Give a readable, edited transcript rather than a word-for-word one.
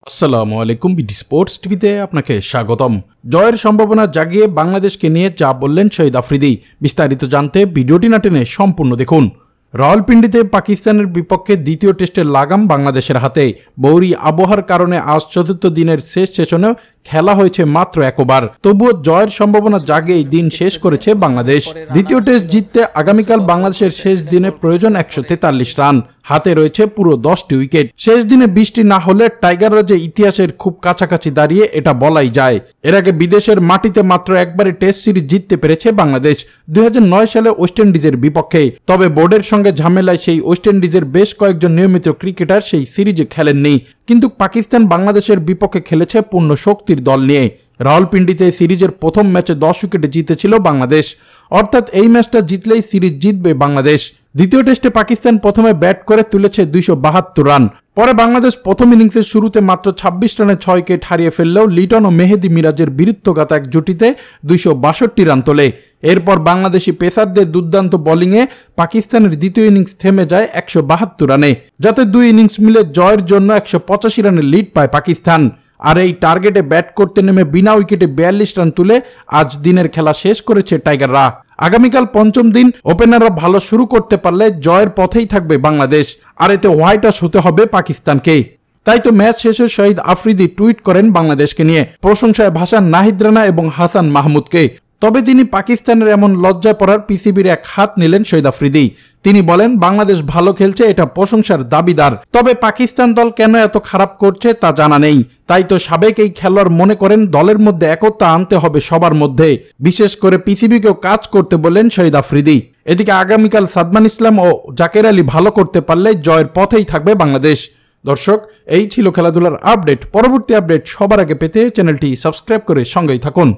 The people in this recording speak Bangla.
আসসালামু আলাইকুম বিডি স্পোর্টস টিভিতে আপনাকে স্বাগতম। জয়ের সম্ভাবনা জাগিয়ে বাংলাদেশকে নিয়ে যা বললেন শহীদ আফ্রিদি, বিস্তারিত জানতে ভিডিওটি না টেনে সম্পূর্ণ দেখুন। রাওয়ালপিন্ডিতে পাকিস্তানের বিপক্ষে দ্বিতীয় টেস্টের লাগাম বাংলাদেশের হাতে। বৌরি আবহাওয়ার কারণে আজ চতুর্থ দিনের শেষ সেশনেও খেলা হয়েছে মাত্র একবার, তবুও জয়ের সম্ভাবনা জাগিয়ে দিন শেষ করেছে বাংলাদেশ। দ্বিতীয় টেস্ট জিততে আগামীকাল বাংলাদেশের শেষ দিনে প্রয়োজন 143 রান, হাতে রয়েছে পুরো 10টি উইকেট। শেষ দিনে বৃষ্টি না হলে টাইগাররা যে ইতিহাসের খুব কাছাকাছি দাঁড়িয়ে এটা বলাই যায়। এর আগে বিদেশের মাটিতে মাত্র একবারই টেস্ট সিরিজ জিততে পেরেছে বাংলাদেশ, 2009 সালে ওয়েস্ট ইন্ডিজের বিপক্ষে। তবে বোর্ডের সঙ্গে ঝামেলায় সেই ওয়েস্ট ইন্ডিজের বেশ কয়েকজন নিয়মিত ক্রিকেটার সেই সিরিজে খেলেননি, কিন্তু পাকিস্তান বাংলাদেশের বিপক্ষে খেলেছে পূর্ণ শক্তির দল নিয়ে। রাওয়ালপিন্ডিতে সিরিজের প্রথম ম্যাচে 10 উইকেটে জিতেছিল বাংলাদেশ, অর্থাৎ এই ম্যাচটা জিতলেই সিরিজ জিতবে বাংলাদেশ। দ্বিতীয় টেস্টে পাকিস্তান প্রথমে ব্যাট করে তুলেছে 272 রান। পরে বাংলাদেশ প্রথম ইনিংসের শুরুতে মাত্র 26 রানে 6 উইকেট হারিয়ে ফেললেও লিটন ও মেহেদি মিরাজের বীরত্বগাথা এক জুটিতে 262 রান তোলে। এরপর বাংলাদেশি পেসারদের দুর্দান্ত বোলিংয়ে পাকিস্তানের দ্বিতীয় ইনিংস থেমে যায় 172 রানে, যাতে দুই ইনিংস মিলে জয়ের জন্য 185 রানের লিড পায় পাকিস্তান। আর এই টার্গেটে ব্যাট করতে নেমে বিনা উইকেটে 42 রান তুলে আজ দিনের খেলা শেষ করেছে টাইগাররা। আগামীকাল পঞ্চম দিন ওপেনাররা ভালো শুরু করতে পারলে জয়ের পথেই থাকবে বাংলাদেশ, আর এতে হোয়াইট ওয়াশ হতে হবে পাকিস্তানকে। তাই তো ম্যাচ শেষে শহীদ আফ্রিদি টুইট করেন বাংলাদেশকে নিয়ে, প্রশংসায় ভাসান নাহিদ রানা এবং হাসান মাহমুদকে। তবে তিনি পাকিস্তানের এমন লজ্জায় পড়ার পিসিবির এক হাত নিলেন শহীদ আফ্রিদি। তিনি বলেন, বাংলাদেশ ভালো খেলছে, এটা প্রশংসার দাবিদার, তবে পাকিস্তান দল কেন এত খারাপ করছে তা জানা নেই। তাই তো সাবেক এই খেলোয়াড় মনে করেন দলের মধ্যে একতা আনতে হবে সবার মধ্যে, বিশেষ করে পিসিবিকেও কাজ করতে বললেন শহীদ আফ্রিদি। এদিকে আগামীকাল সাদমান ইসলাম ও জাকের আলী ভালো করতে পারলে জয়ের পথেই থাকবে বাংলাদেশ। দর্শক, এই ছিল খেলাধুলার আপডেট। পরবর্তী আপডেট সবার আগে পেতে চ্যানেলটি সাবস্ক্রাইব করে সঙ্গেই থাকুন।